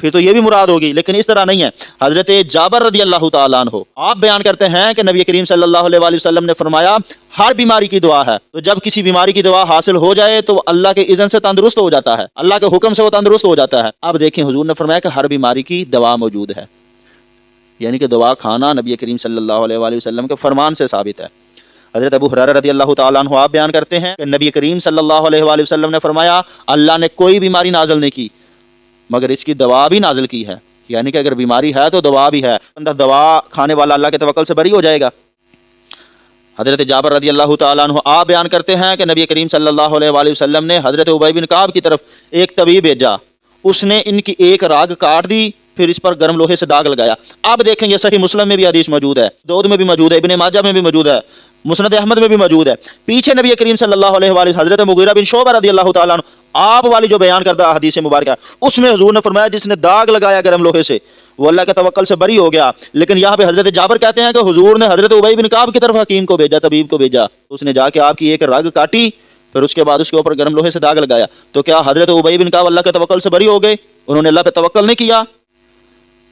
پھر تو یہ بھی مراد ہوگی، لیکن اس طرح نہیں ہے۔ حضرت جابر رضی اللہ تعالیٰ عنہ آپ بیان کرتے ہیں کہ نبی کریم صلی اللہ علیہ وآلہ وسلم نے فرمایا ہر بیماری کی دعا ہے، تو جب کسی بیماری کی دعا حاصل ہو جائے تو وہ اللہ کے اذن سے تندرست ہو جاتا ہے، اللہ کے حکم سے وہ تندرست ہو جاتا ہے۔ اب دیکھیں حضور نے فرمایا کہ ہر بیماری کی دوا موجود ہے، یعنی کہ دوا کھانا نبی کریم صلی اللہ علیہ وآلہ وسلم کے فرمان سے ثابت ہے۔ حضرت ابو ہریرہ رضی اللہ تعالیٰ عنہ آپ بیان کرتے ہیں کہ نبی کریم صلی اللہ علیہ وآلہ وسلم نے فرمایا اللہ نے کوئی بیماری نازل نہیں کی مگر اس کی دوا بھی نازل کی ہے، یعنی کہ اگر بیماری ہے تو دوا بھی ہے، بندہ دوا کھانے والا اللہ کے توکل سے بری ہو جائے گا۔ حضرت جابر رضی اللہ تعالیٰ عنہ آپ بیان کرتے ہیں کہ نبی کریم صلی اللہ علیہ وآلہ وسلم نے حضرت ابی بن کعب کی طرف ایک طبیب بھیجا، اس نے ان کی ایک راگ کاٹ دی، پھر اس پر گرم لوہے سے داغ لگایا۔ اب دیکھیں یہ صحیح مسلم میں بھی حدیث موجود ہے، داؤد میں بھی موجود ہے، ابن ماجہ میں بھی موجود ہے، مسند احمد میں بھی موجود ہے۔ پیچھے نبی کریم صلی اللہ علیہ وآلہ حضرت مغیرہ بن شعبہ رضی اللہ تعالیٰ عنہ آپ والی جو بیان کردہ حدیث مبارکہ اس میں حضور نے فرمایا جس نے داغ لگایا گرم لوہے سے وہ اللہ کے توکل سے بری ہو گیا۔ لیکن یہاں پہ حضرت جابر کہتے ہیں کہ حضور نے حضرت ابی بن کعب کی طرف حکیم کو بھیجا، طبیب کو بھیجا، اس نے جا کے آپ کی ایک رگ کاٹی، پھر اس کے بعد اس کے اوپر گرم لوہے سے داغ لگایا۔ تو کیا حضرت ابی بن کعب اللہ کے توکل سے بری ہو گئے؟ انہوں نے اللہ پہ توکل نہیں کیا؟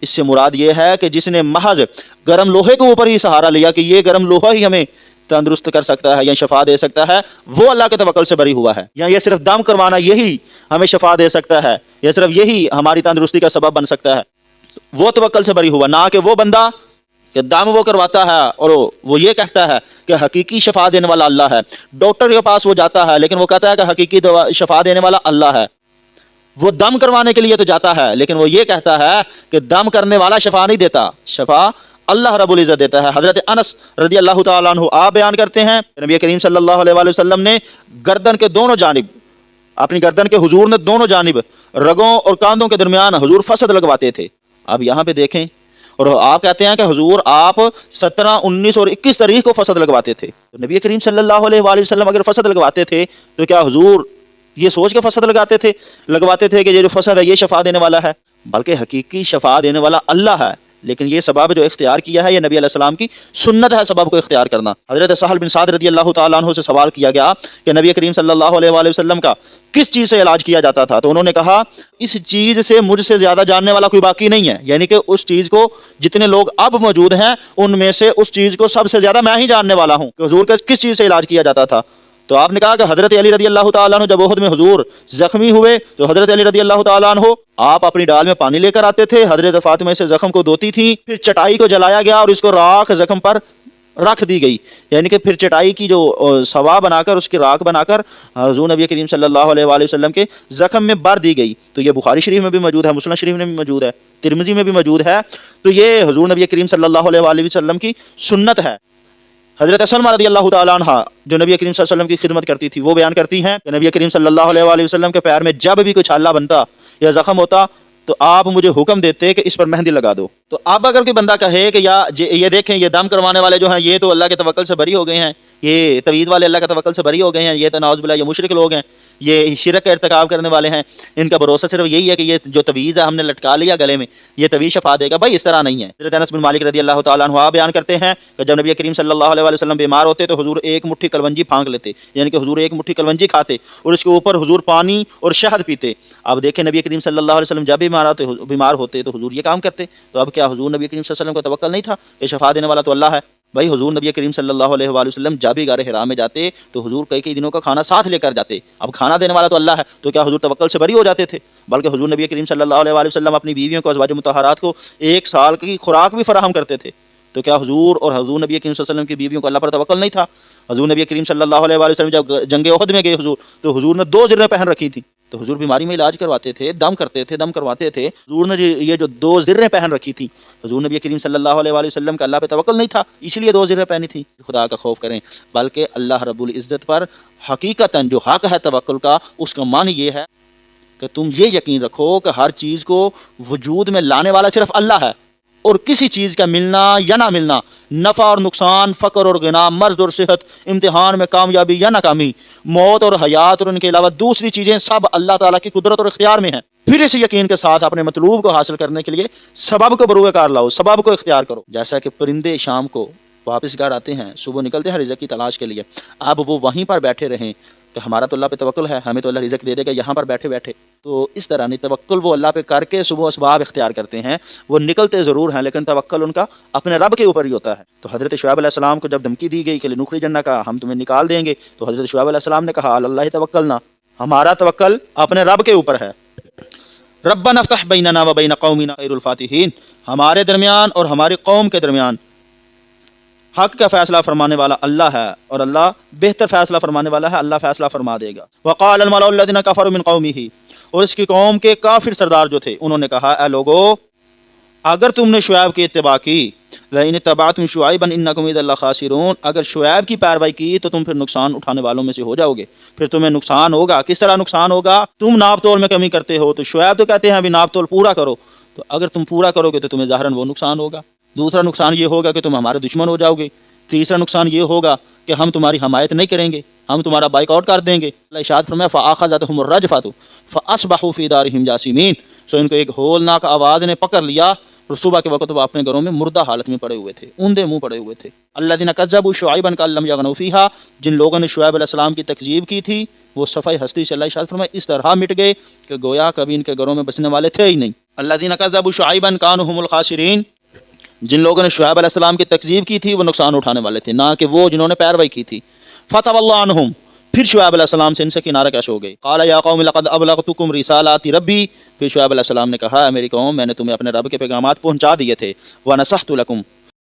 اس سے مراد یہ ہے کہ جس نے محض گرم لوہے کے اوپر ہی سہارا لیا کہ یہ گرم لوہا ہی ہمیں تندرست کر سکتا ہے یا شفا دے سکتا ہے، وہ اللہ کے توکل سے بری ہوا ہے۔ یا یہ صرف دم کروانا یہی ہمیں شفا دے سکتا ہے یا صرف یہی ہماری تندرستی کا سبب بن سکتا ہے، وہ توکل سے بری ہوا، نہ کہ وہ بندہ کہ دم وہ کرواتا ہے اور وہ یہ کہتا ہے کہ حقیقی شفا دینے والا اللہ ہے۔ ڈاکٹر کے پاس وہ جاتا ہے لیکن وہ کہتا ہے کہ حقیقی شفا دینے والا اللہ ہے۔ وہ دم کروانے کے لیے تو جاتا ہے لیکن وہ یہ کہتا ہے کہ دم کرنے والا شفا نہیں دیتا، شفا اللہ رب العزت دیتا ہے۔ حضرت انس رضی اللہ تعالیٰ عنہ آپ بیان کرتے ہیں نبی کریم صلی اللہ علیہ وآلہ وسلم نے گردن کے دونوں جانب، اپنی گردن کے حضور نے دونوں جانب رگوں اور کاندھوں کے درمیان حضور فصد لگواتے تھے۔ اب یہاں پہ دیکھیں، اور آپ کہتے ہیں کہ حضور آپ 17، 19 اور 21 تاریخ کو فصد لگواتے تھے۔ تو نبی کریم صلی اللہ علیہ وآلہ وسلم اگر فصد لگواتے تھے تو کیا حضور یہ سوچ کے فصد لگواتے تھے کہ یہ جو فصد ہے یہ شفا دینے والا ہے؟ بلکہ حقیقی شفا دینے والا اللہ ہے، لیکن یہ سبب جو اختیار کیا ہے یہ نبی علیہ السلام کی سنت ہے سبب کو اختیار کرنا۔ حضرت سہل بن سعد رضی اللہ تعالیٰ عنہ سے سوال کیا گیا کہ نبی کریم صلی اللہ علیہ وآلہ وسلم کا کس چیز سے علاج کیا جاتا تھا؟ تو انہوں نے کہا اس چیز سے مجھ سے زیادہ جاننے والا کوئی باقی نہیں ہے، یعنی کہ اس چیز کو جتنے لوگ اب موجود ہیں ان میں سے اس چیز کو سب سے زیادہ میں ہی جاننے والا ہوں کہ حضور کا کس چیز سے علاج کیا جاتا تھا۔ تو آپ نے کہا کہ حضرت علی رضی اللہ تعالیٰ عنہ جب احد میں حضور زخمی ہوئے تو حضرت علی رضی اللہ تعالیٰ عنہ آپ اپنی ڈال میں پانی لے کر آتے تھے، حضرت فاطمہ سے زخم کو دھوتی تھیں، پھر چٹائی کو جلایا گیا اور اس کو راکھ زخم پر رکھ دی گئی، یعنی کہ پھر چٹائی کی جو سوا بنا کر اس کی راکھ بنا کر حضور نبی کریم صلی اللہ علیہ وآلہ وسلم کے زخم میں بر دی گئی۔ تو یہ بخاری شریف میں بھی موجود ہے، مسلم شریف میں بھی موجود ہے، ترمذی میں بھی موجود ہے۔ تو یہ حضور نبی کریم صلی اللہ علیہ وآلہ وسلم کی سنت ہے۔ حضرت سلمہ رضی اللہ تعالیٰ عنہ جو نبی کریم صلی اللہ علیہ وسلم کی خدمت کرتی تھی وہ بیان کرتی ہیں کہ نبی کریم صلی اللہ علیہ وآلہ وسلم کے پیر میں جب بھی کوئی چھالا بنتا یا زخم ہوتا تو آپ مجھے حکم دیتے کہ اس پر مہندی لگا دو۔ تو اب اگر کوئی بندہ کہے کہ یہ دیکھیں یہ دم کروانے والے جو ہیں یہ تو اللہ کے توکل سے بری ہو گئے ہیں، یہ توید والے اللہ کے توکل سے بری ہو گئے ہیں، یہ تو نعوذ باللہ یہ مشرک لوگ ہیں، یہ شرک کا ارتکاب کرنے والے ہیں، ان کا بھروسہ صرف یہی ہے کہ یہ جو تویز ہے ہم نے لٹکا لیا گلے میں یہ تویز شفا دے گا، بھائی اس طرح نہیں ہے۔ حضرت انس بن مالک رضی اللہ تعالیٰ عنہ بیان کرتے ہیں کہ جب نبی کریم صلی اللہ علیہ وسلم بیمار ہوتے تو حضور ایک مٹھی کلونجی پھانک لیتے، یعنی کہ حضور ایک مٹھی کلونجی کھاتے اور اس کے اوپر حضور پانی اور شہد پیتے۔ اب دیکھیں نبی کریم صلی اللہ علیہ وسلم جب بھی بیمار ہوتے تو حضور یہ کام کرتے، تو اب کیا حضور نبی کریم صلی اللہ علیہ وسلم کو توکل نہیں تھا کہ شفا دینے والا تو اللہ ہے؟ بھائی حضور نبی کریم صلی اللہ علیہ وآلہ وسلم جب بھی غار حرا میں جاتے تو حضور کئی دنوں کا کھانا ساتھ لے کر جاتے، اب کھانا دینے والا تو اللہ ہے تو کیا حضور توکل سے بری ہو جاتے تھے؟ بلکہ حضور نبی کریم صلی اللہ علیہ وآلہ وسلم اپنی بیویوں کو ازواج مطہرات کو 1 سال کی خوراک بھی فراہم کرتے تھے، تو کیا حضور اور حضور نبی کریم صلی اللہ علیہ وسلم کی بیویوں کو اللہ پر توکل نہیں تھا؟ حضور نبی کریم صلی اللہ علیہ وآلہ وسلم جب جنگ احد میں گئے حضور تو حضور نے 2 زریں پہن رکھی تھیں، تو حضور بیماری میں علاج کرواتے تھے، دم کرتے تھے، دم کرواتے تھے، حضور نے یہ جو 2 زریں پہن رکھی تھیں، حضور نبی کریم صلی اللہ علیہ وآلہ وسلم کا اللہ پہ توکل نہیں تھا اس لیے 2 زریں پہنی تھیں۔ خدا کا خوف کریں، بلکہ اللہ رب العزت پر حقیقتاً جو حق ہے توکل کا اس کا معنی یہ ہے کہ تم یہ یقین رکھو کہ ہر چیز کو وجود میں لانے والا صرف اللہ ہے، اور کسی چیز کا ملنا یا نہ ملنا، نفع اور نقصان، فقر اور غنا، مرض اور صحت، امتحان میں کامیابی یا ناکامی، موت اور حیات اور ان کے علاوہ دوسری چیزیں سب اللہ تعالیٰ کی قدرت اور اختیار میں ہیں۔ پھر اس یقین کے ساتھ اپنے مطلوب کو حاصل کرنے کے لیے سبب کو بروئے کار لاؤ، سبب کو اختیار کرو۔ جیسا کہ پرندے شام کو واپس گھر آتے ہیں، صبح نکلتے ہیں رزق کی تلاش کے لیے، اب وہ وہیں پر بیٹھے رہیں کہ ہمارا تو اللہ پہ توکل ہے، ہمیں تو اللہ رزق دے دے گا یہاں پر بیٹھے بیٹھے. تو اس طرح نہیں، توکل وہ اللہ پہ کر کے صبح اسباب اختیار کرتے ہیں، وہ نکلتے ضرور ہیں لیکن توکل ان کا اپنے رب کے اوپر ہی ہوتا ہے. تو حضرت شعیب علیہ السلام کو جب دھمکی دی گئی کہ لنخرجنک کا، ہم تمہیں نکال دیں گے، تو حضرت شعیب علیہ السلام نے کہا اللہ توکلنا، ہمارا توکل اپنے رب کے اوپر ہے. ربنا افتح بیننا و بین قومنا خیر الفاتحین، ہمارے درمیان اور ہماری قوم کے درمیان حق کا فیصلہ فرمانے والا اللہ ہے، اور اللہ بہتر فیصلہ فرمانے والا ہے، اللہ فیصلہ فرما دے گا. وقال الملأ الذین کفروا من قومہ، اور اس کی قوم کے کافر سردار جو تھے انہوں نے کہا اے لوگو اگر تم نے شعیب کی اتباع کی، لئن اتبعتم شعیبا انکم اذا لخاسرون، اگر شعیب کی پیروی کی تو تم پھر نقصان اٹھانے والوں میں سے ہو جاؤ گے، پھر تمہیں نقصان ہوگا. کس طرح نقصان ہوگا؟ تم ناپ تول میں کمی کرتے ہو، تو شعیب تو کہتے ہیں ابھی ناپ تول پورا کرو، تو اگر تم پورا کرو گے تو تمہیں ظاہراً وہ نقصان ہوگا. دوسرا نقصان یہ ہوگا کہ تم ہمارے دشمن ہو جاؤ گے. تیسرا نقصان یہ ہوگا کہ ہم تمہاری حمایت نہیں کریں گے، ہم تمہارا بائک آؤٹ کر دیں گے. اللہ ارشاد فرمایا فآخذتهم الرجفۃ فاصبحوا فی دارہم جاثمین، سو ان کو ایک ہولناک آواز نے پکڑ لیا اور صبح کے وقت وہ اپنے گھروں میں مردہ حالت میں پڑے ہوئے تھے، اوندے منہ پڑے ہوئے تھے. الذین کذبوا شعیبا کأن لم یغنوا فیہا، جن لوگوں نے شعیب علیہ السلام کی تکذیب کی تھی وہ صفحہ ہستی سے اللہ ارشاد فرمایا اس طرح مٹ گئے کہ گویا کبھی ان کے گھروں میں بسنے والے تھے ہی نہیں. الذین کذبوا شعیبا کانوا هم الخاسرین، جن لوگوں نے شعیب علیہ السلام کی تکذیب کی تھی وہ نقصان اٹھانے والے تھے، نہ کہ وہ جنہوں نے پیروی کی تھی. فتولی عنہم، پھر شعیب علیہ السلام سے ان سے کنارہ کش ہو گئی. قال یا قوم لقد ابلغتکم رسالات ربی، پھر شعیب علیہ السلام نے کہا میری قوم میں نے تمہیں اپنے رب کے پیغامات پہنچا دیے تھے. ونصحت لکم،